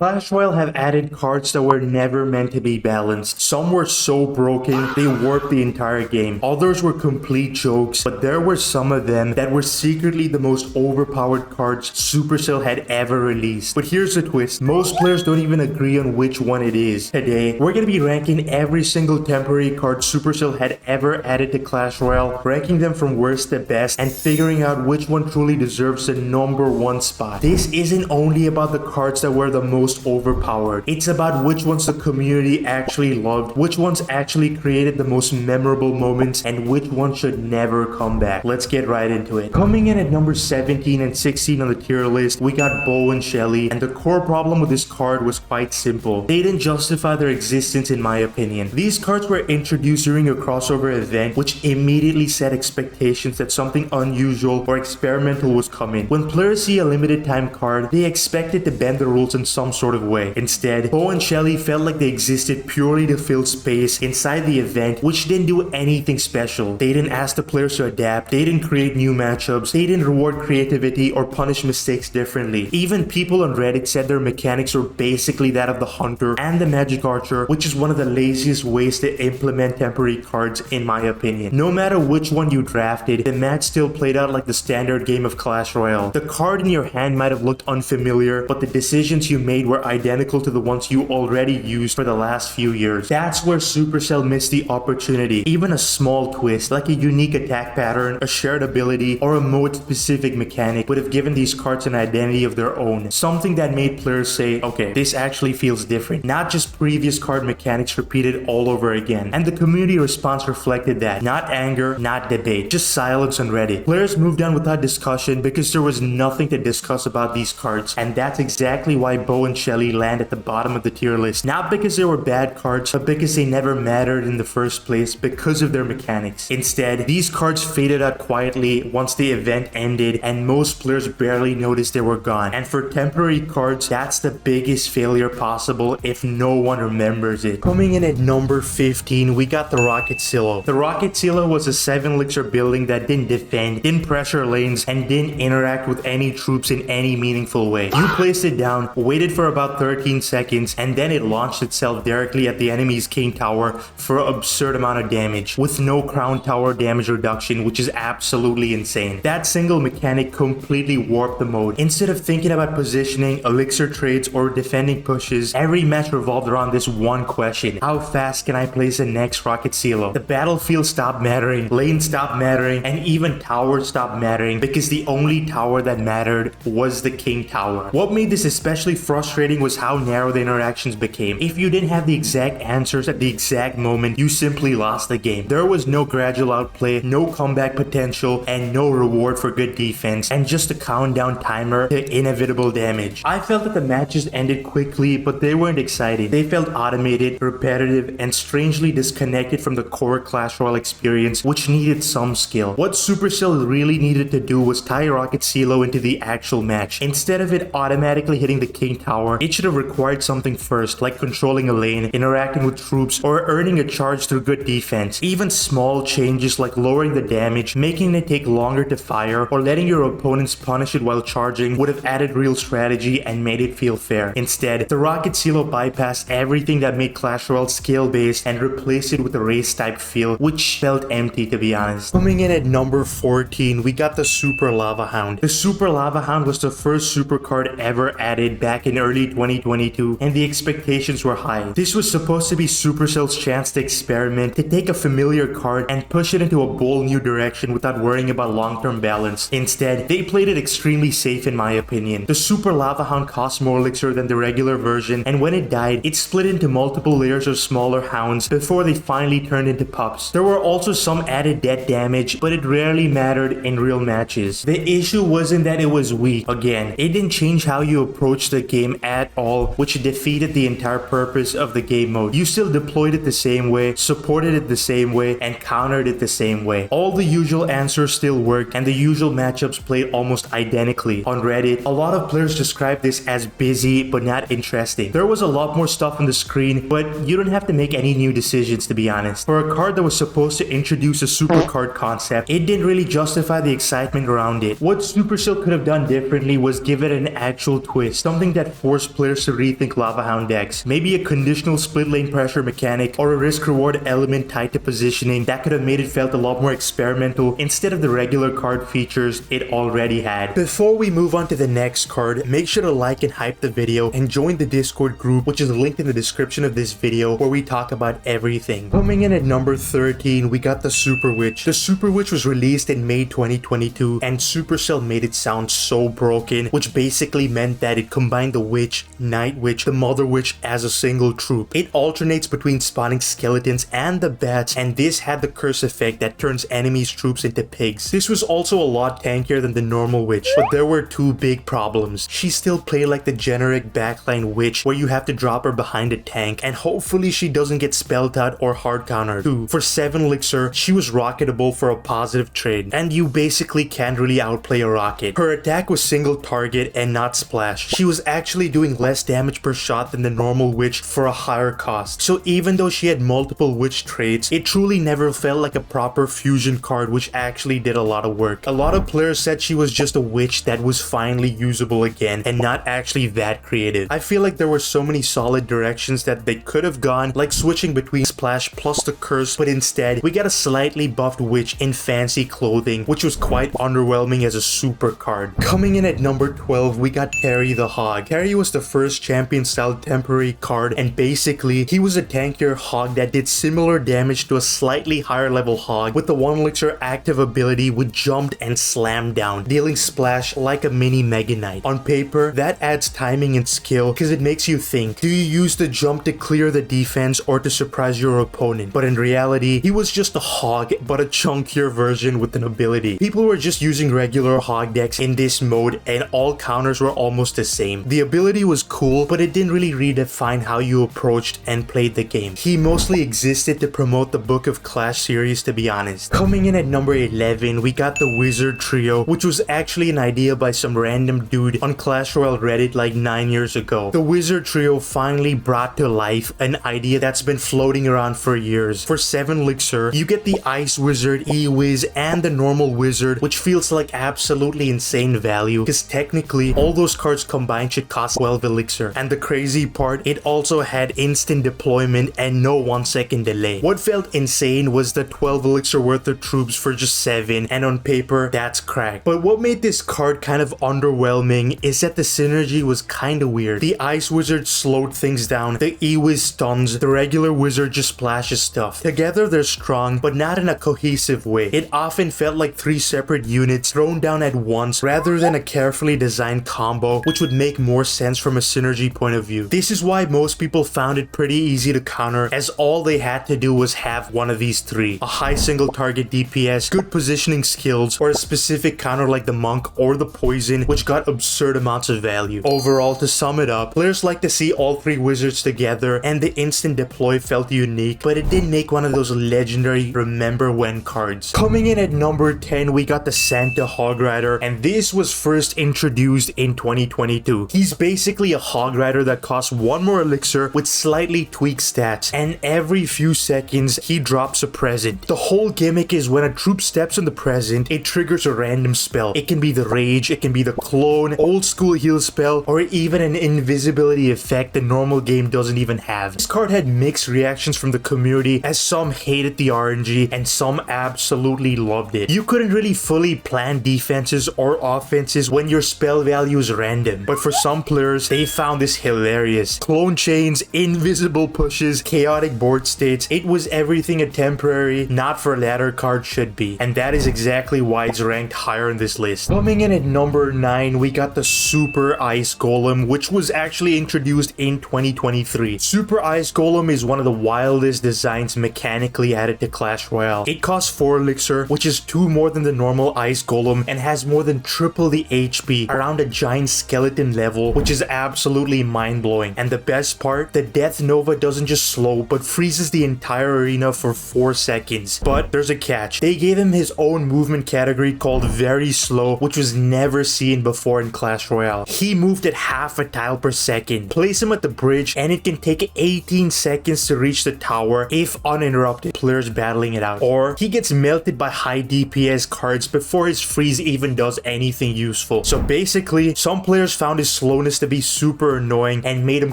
Clash Royale have added cards that were never meant to be balanced. Some were so broken, they warped the entire game. Others were complete jokes, but there were some of them that were secretly the most overpowered cards Supercell had ever released. But here's the twist, most players don't even agree on which one it is. Today, we're gonna be ranking every single temporary card Supercell had ever added to Clash Royale, ranking them from worst to best, and figuring out which one truly deserves the #1 spot. This isn't only about the cards that were the most overpowered. It's about which ones the community actually loved, which ones actually created the most memorable moments, and which ones should never come back. Let's get right into it. Coming in at number 17 and 16 on the tier list, we got Bo and Shelly, and the core problem with this card was quite simple. They didn't justify their existence in my opinion. These cards were introduced during a crossover event, which immediately set expectations that something unusual or experimental was coming. When players see a limited time card, they expect it to bend the rules in some sort of way. Instead, Bo and Shelly felt like they existed purely to fill space inside the event, which didn't do anything special. They didn't ask the players to adapt, they didn't create new matchups, they didn't reward creativity or punish mistakes differently. Even people on Reddit said their mechanics were basically that of the Hunter and the Magic Archer, which is one of the laziest ways to implement temporary cards in my opinion. No matter which one you drafted, the match still played out like the standard game of Clash Royale. The card in your hand might have looked unfamiliar, but the decisions you made were identical to the ones you already used for the last few years. That's where Supercell missed the opportunity. Even a small twist, like a unique attack pattern, a shared ability, or a mode-specific mechanic would have given these cards an identity of their own. Something that made players say, okay, this actually feels different. Not just previous card mechanics repeated all over again. And the community response reflected that. Not anger, not debate, just silence on Reddit. Players moved on without discussion because there was nothing to discuss about these cards. And that's exactly why Bo and Shelly land at the bottom of the tier list. Not because they were bad cards, but because they never mattered in the first place because of their mechanics. Instead, these cards faded out quietly once the event ended and most players barely noticed they were gone. And for temporary cards, that's the biggest failure possible if no one remembers it. Coming in at number 15, we got the Rocket Silo. The Rocket Silo was a 7 elixir building that didn't defend, didn't pressure lanes, and didn't interact with any troops in any meaningful way. You placed it down, waited for about 13 seconds, and then it launched itself directly at the enemy's king tower for an absurd amount of damage, with no crown tower damage reduction, which is absolutely insane. That single mechanic completely warped the mode. Instead of thinking about positioning, elixir trades, or defending pushes, every match revolved around this one question: how fast can I place the next Rocket Silo? The battlefield stopped mattering, lanes stopped mattering, and even towers stopped mattering because the only tower that mattered was the king tower. What made this especially frustrating was how narrow the interactions became. If you didn't have the exact answers at the exact moment, you simply lost the game. There was no gradual outplay, no comeback potential, and no reward for good defense, and just a countdown timer to inevitable damage. I felt that the matches ended quickly, but they weren't exciting. They felt automated, repetitive, and strangely disconnected from the core Clash Royale experience, which needed some skill. What Supercell really needed to do was tie Rocket Silo into the actual match. Instead of it automatically hitting the king tower, it should have required something first, like controlling a lane, interacting with troops, or earning a charge through good defense. Even small changes like lowering the damage, making it take longer to fire, or letting your opponents punish it while charging would have added real strategy and made it feel fair. Instead, the Rocket Silo bypassed everything that made Clash Royale skill-based and replaced it with a race-type feel, which felt empty to be honest. Coming in at number 14, we got the Super Lava Hound. The Super Lava Hound was the first super card ever added back in early 2022, and the expectations were high. This was supposed to be Supercell's chance to experiment, to take a familiar card and push it into a bold new direction without worrying about long-term balance. Instead, they played it extremely safe in my opinion. The Super Lava Hound cost more elixir than the regular version, and when it died, it split into multiple layers of smaller hounds before they finally turned into pups. There were also some added death damage, but it rarely mattered in real matches. The issue wasn't that it was weak. Again, it didn't change how you approach the game at all, which defeated the entire purpose of the game mode. You still deployed it the same way, supported it the same way, and countered it the same way. All the usual answers still worked, and the usual matchups played almost identically. On Reddit, a lot of players described this as busy but not interesting. There was a lot more stuff on the screen, but you don't have to make any new decisions to be honest. For a card that was supposed to introduce a super card concept, it didn't really justify the excitement around it. What Supercell could have done differently was give it an actual twist, something that forced players to rethink Lava Hound decks. Maybe a conditional split lane pressure mechanic or a risk-reward element tied to positioning that could have made it felt a lot more experimental instead of the regular card features it already had. Before we move on to the next card, make sure to like and hype the video and join the Discord group, which is linked in the description of this video, where we talk about everything. Coming in at number 13, we got the Super Witch. The Super Witch was released in May 2022, and Supercell made it sound so broken, which basically meant that it combined the Witch, Night Witch, the Mother Witch as a single troop. It alternates between spawning skeletons and the bats, and this had the curse effect that turns enemies' troops into pigs. This was also a lot tankier than the normal Witch, but there were two big problems. She still played like the generic backline Witch, where you have to drop her behind a tank, and hopefully she doesn't get spelled out or hard countered. 2. For 7 elixir, she was rocketable for a positive trade, and you basically can't really outplay a rocket. Her attack was single target and not splash. She was actually doing less damage per shot than the normal Witch for a higher cost. So even though she had multiple Witch traits, it truly never felt like a proper fusion card which actually did a lot of work. A lot of players said she was just a Witch that was finally usable again and not actually that creative. I feel like there were so many solid directions that they could have gone, like switching between splash plus the curse, but instead we got a slightly buffed Witch in fancy clothing, which was quite underwhelming as a super card. Coming in at number 12, we got Terry the Hog. Terry was the first champion style temporary card, and basically he was a tankier hog that did similar damage to a slightly higher level hog with the 1 elixir active ability which jumped and slammed down, dealing splash like a mini Mega Knight. On paper, that adds timing and skill because it makes you think, do you use the jump to clear the defense or to surprise your opponent? But in reality, he was just a hog, but a chunkier version with an ability. People were just using regular hog decks in this mode and all counters were almost the same. The ability was cool, but it didn't really redefine how you approached and played the game. He mostly existed to promote the Book of Clash series, to be honest. Coming in at number 11, we got the Wizard Trio, which was actually an idea by some random dude on Clash Royale Reddit like 9 years ago. The Wizard Trio finally brought to life an idea that's been floating around for years. For 7 elixir, you get the Ice Wizard, E-Wiz, and the normal Wizard, which feels like absolutely insane value, because technically all those cards combined should cost 12 elixir. And the crazy part, it also had instant deployment and no 1-second delay. What felt insane was the 12 elixir worth of troops for just 7, and on paper, that's crack. But what made this card kind of underwhelming is that the synergy was kinda weird. The Ice Wizard slowed things down, the E-Wiz stuns, the regular Wizard just splashes stuff. Together they're strong, but not in a cohesive way. It often felt like 3 separate units thrown down at once rather than a carefully designed combo, which would make more sense from a synergy point of view. This is why most people found it pretty easy to counter, as all they had to do was have one of these 3. A high single target DPS, good positioning skills, or a specific counter like the Monk or the Poison, which got absurd amounts of value. Overall, to sum it up, players like to see all 3 wizards together, and the instant deploy felt unique, but it didn't make one of those legendary remember when cards. Coming in at number 10, we got the Santa Hog Rider, and this was first introduced in 2022. He's basically a Hog Rider that costs 1 more elixir with slightly tweaked stats, and every few seconds he drops a present. The whole gimmick is when a troop steps in the present, it triggers a random spell. It can be the Rage, it can be the Clone, old school heal spell, or even an invisibility effect the normal game doesn't even have. This card had mixed reactions from the community, as some hated the RNG and some absolutely loved it. You couldn't really fully plan defenses or offenses when your spell value is random, but for some players, they found this hilarious. Clone chains, invisible pushes, chaotic board states, it was everything a temporary, not for ladder card should be, and that is exactly why it's ranked higher in this list. Coming in at number 9, we got the Super Ice Golem, which was actually introduced in 2023. Super Ice Golem is one of the wildest designs mechanically added to Clash Royale. It costs 4 elixir, which is 2 more than the normal Ice Golem, and has more than triple the HP, around a giant skeleton level, which is absolutely mind-blowing. And the best part, the Death Nova doesn't just slow, but freezes the entire arena for 4 seconds. But there's a catch. They gave him his own movement category called Very Slow, which was never seen before in Clash Royale. He moved at half a tile per second. Place him at the bridge, and it can take 18 seconds to reach the tower if uninterrupted players battling it out. Or he gets melted by high DPS cards before his freeze even does anything useful. So basically, some players found his slowness this to be super annoying and made him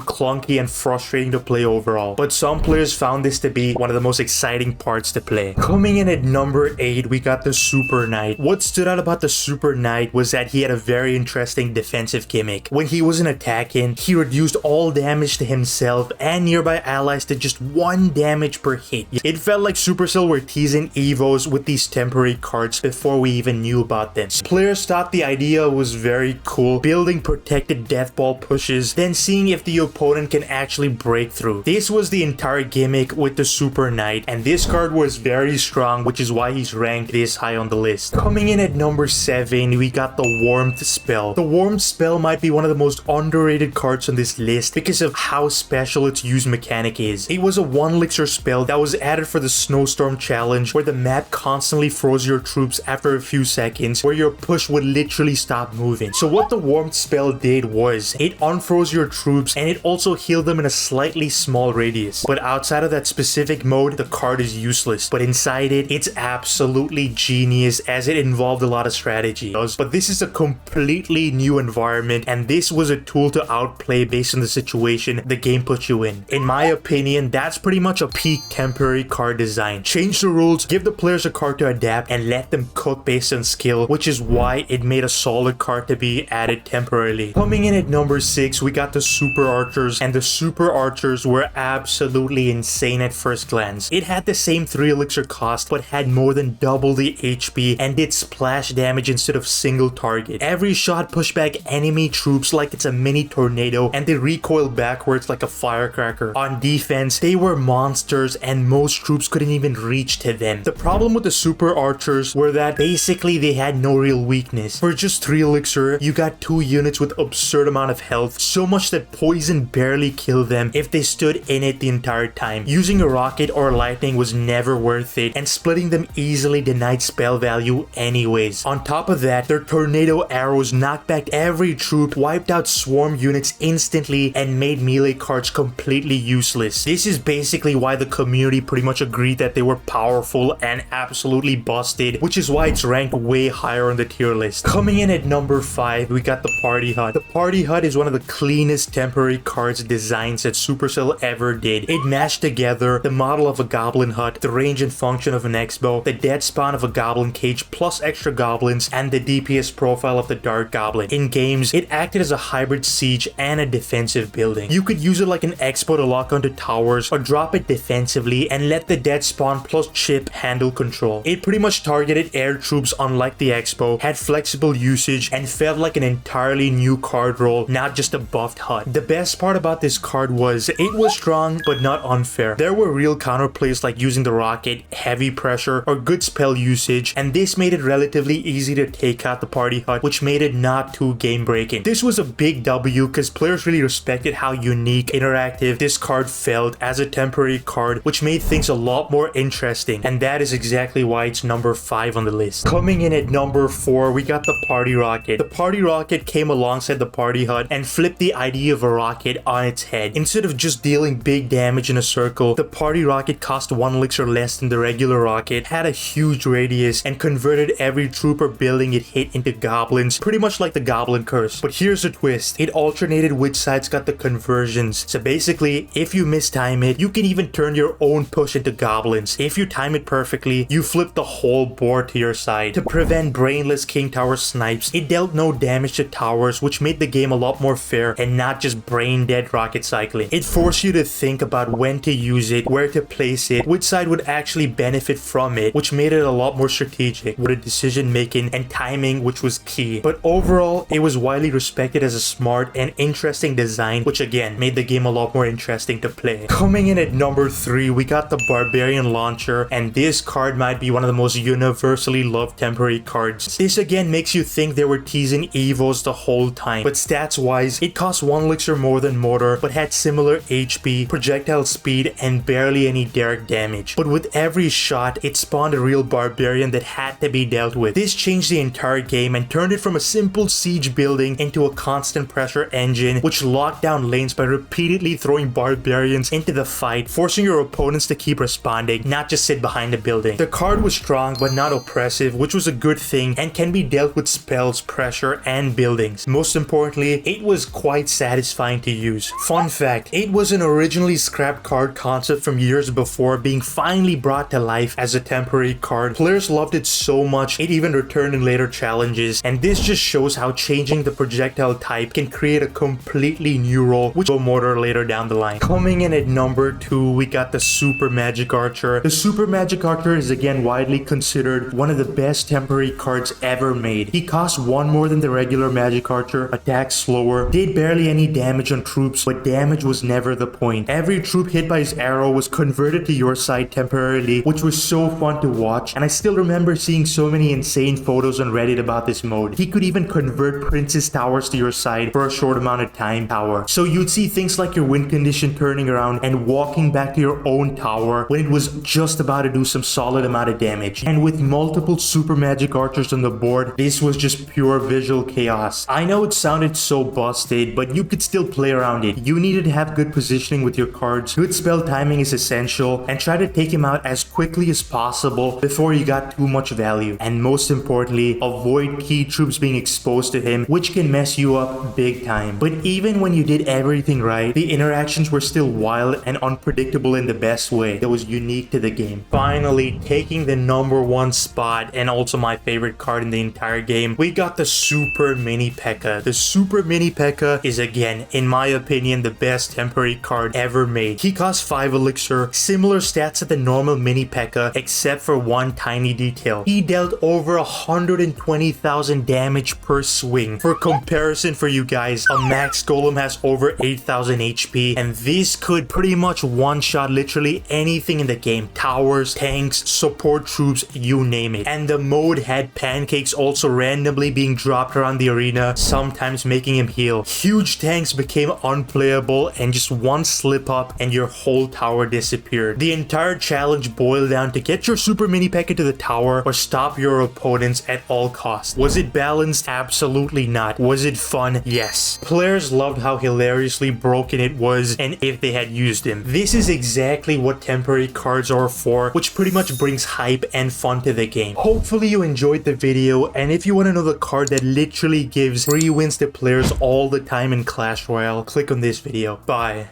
clunky and frustrating to play overall. But some players found this to be one of the most exciting parts to play. Coming in at number 8, we got the Super Knight. What stood out about the Super Knight was that he had a very interesting defensive gimmick. When he wasn't attacking, he reduced all damage to himself and nearby allies to just 1 damage per hit. It felt like Supercell were teasing Evos with these temporary cards before we even knew about them. Players thought the idea was very cool, building protected death ball pushes, then seeing if the opponent can actually break through. This was the entire gimmick with the Super Knight, and this card was very strong, which is why he's ranked this high on the list. Coming in at number 7, we got the Warmth spell. The Warmth spell might be one of the most underrated cards on this list because of how special its use mechanic is. It was a 1 elixir spell that was added for the Snowstorm challenge, where the map constantly froze your troops after a few seconds, where your push would literally stop moving. So what the Warmth spell did was it unfroze your troops and it also healed them in a slightly small radius. But outside of that specific mode, the card is useless. But inside it, it's absolutely genius as it involved a lot of strategy. But this is a completely new environment, and this was a tool to outplay based on the situation the game put you in. In my opinion, that's pretty much a peak temporary card design. Change the rules, give the players a card to adapt, and let them cook based on skill, which is why it made a solid card to be added temporarily. Coming in at number 6, we got the Super Archers, and the Super Archers were absolutely insane at first glance. It had the same 3 elixir cost, but had more than double the HP and did splash damage instead of single target. Every shot pushed back enemy troops like it's a mini tornado, and they recoil backwards like a firecracker. On defense, they were monsters and most troops couldn't even reach to them. The problem with the Super Archers were that basically they had no real weakness. For just 3 elixir, you got 2 units with absurd amount of health, so much that poison barely killed them if they stood in it the entire time. Using a rocket or lightning was never worth it, and splitting them easily denied spell value anyways. On top of that, their tornado arrows knocked back every troop, wiped out swarm units instantly, and made melee cards completely useless. This is basically why the community pretty much agreed that they were powerful and absolutely busted, which is why it's ranked way higher on the tier list. Coming in at number 5, we got the Party Hut. The Party Hut is one of the cleanest temporary cards designs that Supercell ever did. It mashed together the model of a goblin hut, the range and function of an X-bow, the dead spawn of a goblin cage plus extra goblins, and the DPS profile of the Dark Goblin. In games, it acted as a hybrid siege and a defensive building. You could use it like an X-bow to lock onto towers, or drop it defensively and let the dead spawn plus chip handle control. It pretty much targeted air troops unlike the X-bow, had flexible usage, and felt like an entirely new card role, not just a buffed hut. The best part about this card was it was strong but not unfair. There were real counterplays like using the rocket, heavy pressure, or good spell usage, and this made it relatively easy to take out the Party Hut, which made it not too game breaking. This was a big W because players really respected how unique, interactive this card felt as a temporary card, which made things a lot more interesting, and that is exactly why it's number 5 on the list. Coming in at number 4, we got the Party Rocket. The Party Rocket came alongside the Party Hut and flipped the idea of a rocket on its head. Instead of just dealing big damage in a circle, the Party Rocket cost 1 elixir less than the regular rocket, had a huge radius, and converted every trooper building it hit into goblins, pretty much like the Goblin Curse. But here's the twist, it alternated which sides got the conversions. So basically, if you mistime it, you can even turn your own push into goblins. If you time it perfectly, you flip the whole board to your side. To prevent brainless King Tower snipes, it dealt no damage to towers, which made the game a lot more fair and not just brain dead rocket cycling. It forced you to think about when to use it, where to place it, which side would actually benefit from it, which made it a lot more strategic with a decision making and timing, which was key. But overall, it was widely respected as a smart and interesting design, which again made the game a lot more interesting to play. Coming in at number 3, we got the Barbarian Launcher, and this card might be one of the most universally loved temporary cards. This again makes you think they were teasing Evos the whole time, but stats wise, it cost 1 elixir more than Mortar, but had similar HP, projectile speed, and barely any direct damage. But with every shot, it spawned a real barbarian that had to be dealt with. This changed the entire game and turned it from a simple siege building into a constant pressure engine, which locked down lanes by repeatedly throwing barbarians into the fight, forcing your opponents to keep responding, not just sit behind the building. The card was strong but not oppressive, which was a good thing and can be dealt with spells, pressure, and buildings. Most importantly, honestly, it was quite satisfying to use. Fun fact, it was an originally scrapped card concept from years before being finally brought to life as a temporary card. Players loved it so much, it even returned in later challenges, and this just shows how changing the projectile type can create a completely new role, which we'll more later down the line. Coming in at number 2, we got the Super Magic Archer. The Super Magic Archer is again widely considered one of the best temporary cards ever made. He costs 1 more than the regular Magic Archer, attacks slower, did barely any damage on troops, but damage was never the point. Every troop hit by his arrow was converted to your side temporarily, which was so fun to watch, and I still remember seeing so many insane photos on Reddit about this mode. He could even convert Princess Towers to your side for a short amount of time tower. So you'd see things like your win condition turning around and walking back to your own tower when it was just about to do some solid amount of damage. And with multiple Super Magic Archers on the board, this was just pure visual chaos. I know it sounded so busted, but you could still play around it. You needed to have good positioning with your cards, good spell timing is essential, and try to take him out as quickly as possible before you got too much value. And most importantly, avoid key troops being exposed to him, which can mess you up big time. But even when you did everything right, the interactions were still wild and unpredictable in the best way that was unique to the game. Finally, taking the number 1 spot and also my favorite card in the entire game, we got the Super Mini Pekka. The Super Mini Pekka is again, in my opinion, the best temporary card ever made. He costs 5 elixir, similar stats to the normal Mini Pekka, except for one tiny detail. He dealt over 120,000 damage per swing. For comparison for you guys, a Max Golem has over 8,000 HP, and this could pretty much one-shot literally anything in the game. Towers, tanks, support troops, you name it. And the mode had pancakes also randomly being dropped around the arena, sometimes making him heal. Huge tanks became unplayable, and just one slip up and your whole tower disappeared. The entire challenge boiled down to get your Super Mini Pekka to the tower or stop your opponents at all costs. Was it balanced? Absolutely not. Was it fun? Yes. Players loved how hilariously broken it was and if they had used him. This is exactly what temporary cards are for, which pretty much brings hype and fun to the game. Hopefully you enjoyed the video, and if you want to know the card that literally gives free wins to players all the time in Clash Royale, click on this video. Bye.